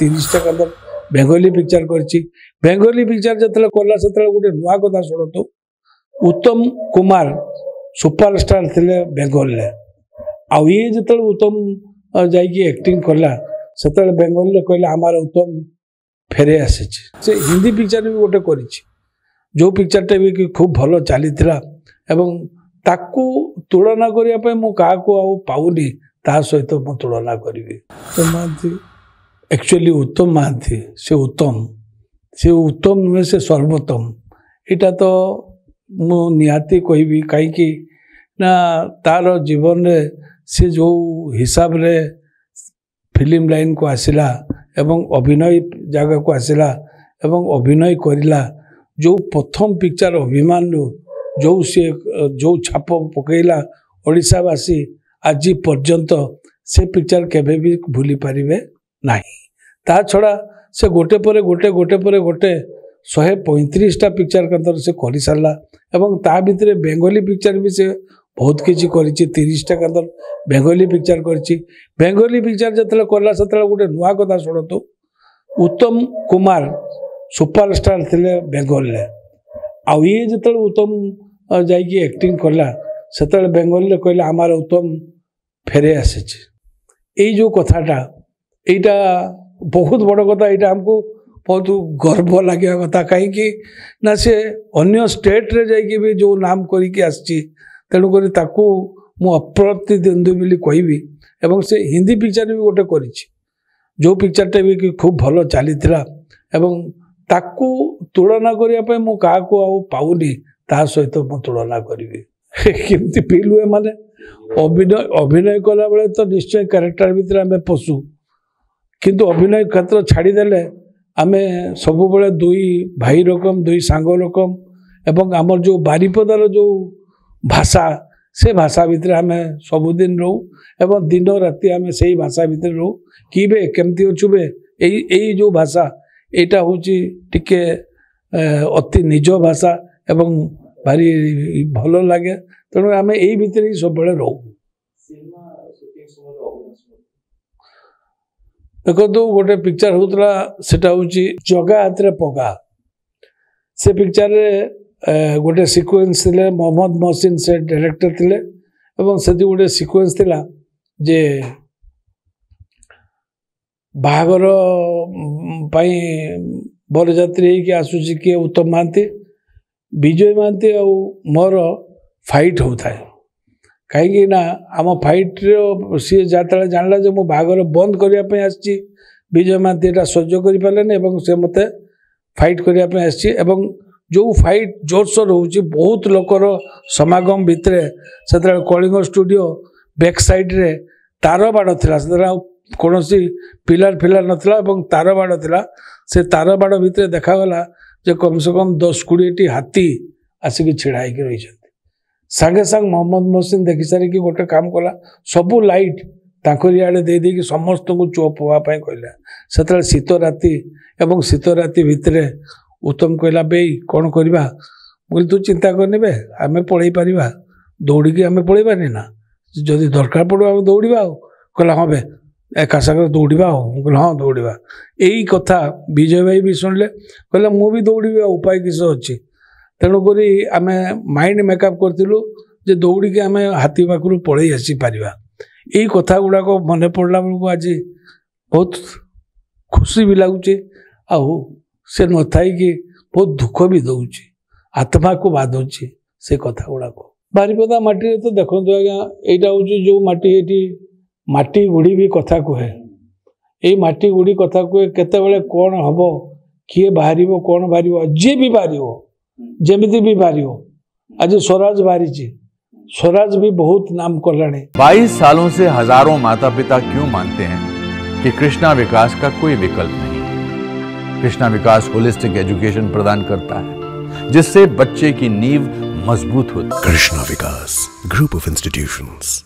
30 टा कंदर बेंगली पिक्चर करछि Bengali picture जतले Cola सतले गोटे नुआ कथा सुनतो उत्तम कुमार सुपरस्टार थिले बेंगल ले आ ये जतले उत्तम जाई की एक्टिंग करला सतले बेंगल ले कहला हमार उत्तम फेरे आसे से हिंदी पिक्चर भी गोटे करिछि जो पिक्चर टे भी खूब भलो चली एवं ताकू तुलना करने मु क्या पाऊनी ता सहित मु तुलना करी उत्तम महांती एक्चुअली उत्तम महांती से उत्तम नुहे से सर्वोत्तम इटा तो मु निहाती कहबी कहीं ना तार जीवन रे से जो हिसाब रे फिल्म लाइन को आसिला एवं अभिनय जगह को आसिला एवं अभिनय करिला जो प्रथम पिक्चर अभिमान जो छाप पकईला ओडिशावासी आज पर्यंत से पिक्चर केबे भी भूली पारिबे नाही ता छड़ा से गोटे पर गोटे 135टा पिक्चर कंतर से करि सारला एवं ता भितरे बेंगली पिक्चर भी से बहुत किछि करिछि 30टा कंतर बेंगली पिक्चर करिछि बेंगली पिक्चर जतले करला सतले गोटे नुआ कथा सुनतो उत्तम कुमार सुपरस्टार थिले बेंगल ले आ ये जतले उत्तम जाई की एक्टिंग करला सतले बेंगल ले कहला हमार उत्तम फेरे आसे ए जो कथाटा एटा बहुत बड़ कथा एटा हमको बहुत गर्व लगे कथा कहीं ना से अन्य स्टेट रे जाई की भी जो नाम करी के आछि तेणुक मु अप्रतिद्वंदी बोली कहबी एवं से हिंदी पिक्चर भी गोटे करिछि जो पिक्चर टे भी खूब भलो चली एवं ताकू तुलना करने मु क्या पाऊनी ता सहित मु तुलना करी केमती फील हुए माने अभिनय कला बेले तो निश्चय कैरेक्टर भितर आम पशु किंतु अभिनय क्षेत्र छाड़ीदेले आम सब बेले दुई भाई रकम दुई सांग रकम एवं आमर जो बारिपदार जो भाषा से भाषा भितर आम सबुदिन रहू एवं दिन राति आम से भाषा भितर रहू कि बे केमती अच्छुबे यही जो भाषा एटा होची टिके अति निज भाषा एवं भारी भल लगे तेणु आम यही भितर ही सब बेले रहू देखो तो गोटे पिक्चर होता सेटा होची जगा हाथ पगा से पिक्चर रे गोटे सिक्वेन्स थिले मोहम्मद मोहसिन से डायरेक्टर थिले एवं से गोटे सिक्वेन्स थिला जे बाहागर पाई बरजात्री होगी आसूची किए उत्तम महांती विजय महांती आ मोर फाइट होता है कहीं ना आम फाइट सी जतले जानला जो मो बाहागर बंद करने आसी विजय महांती एटा सह्य कर पारे से मत फाइट करने आसी जो फाइट जोरसोर होची बहुत लोकर समागम भितर से कलिंग स्टूडियो बैक साइड रे तार बाड़ थिला कौन पिलार फिलार नाला तार बाड़ थिला से तार बाड़ भितर देखागला जे कम से कम 10-20 हाथी आसिक छिड़ा होकर रही सागे सांग मोहम्मद मोहसिन देखी सारिकी गोटे काम कला सबू लाइट तांकर इे दे देकी समस्त को चुप होगापाई कहला से शीत राति एवं शीत राति भितर उत्तम कहला बे कौन करवा बोली तू चिंता करनी बे आम पलि पार दौड़ी आम पलि पारे ना जदि दरकार पड़ो आम दौड़ा कहला हाँ बे एका सागर दौड़ा हाँ दौड़ा यही कथा विजय भाई भी शुणिले कहला मु भी दौड़ा उपाय किस अच्छी तेणुक आम माइंड मेकअप करूँ जे दौड़ी आम हाथी पाखु पलि आसी पार यही कथा गुड़ाक मन पड़ा बेलू आज बहुत खुशी भी लगुच से न थी बहुत दुख भी दौर आत्मा को बाधुची से कथा गुड़ाक बारिपदा माटी तो देखो आज्ञा यहाँ हूँ जो माटी ये माटी गुड़ी भी कथा कहे ये माटी गुड़ी कथा कहे केते कौन हम किए बाहर कौन बाहर जी भी बाहर जमीती भी बाहर आज स्वराज बाहरी स्वराज भी बहुत नाम कलाने 22 सालों से हजारों माता पिता क्यों मानते हैं कि कृष्णा विकास का कोई विकल्प नहीं। कृष्णा विकास होलिस्टिक एजुकेशन प्रदान करता है जिससे बच्चे की नींव मजबूत होती है। कृष्णा विकास ग्रुप ऑफ इंस्टीट्यूशंस।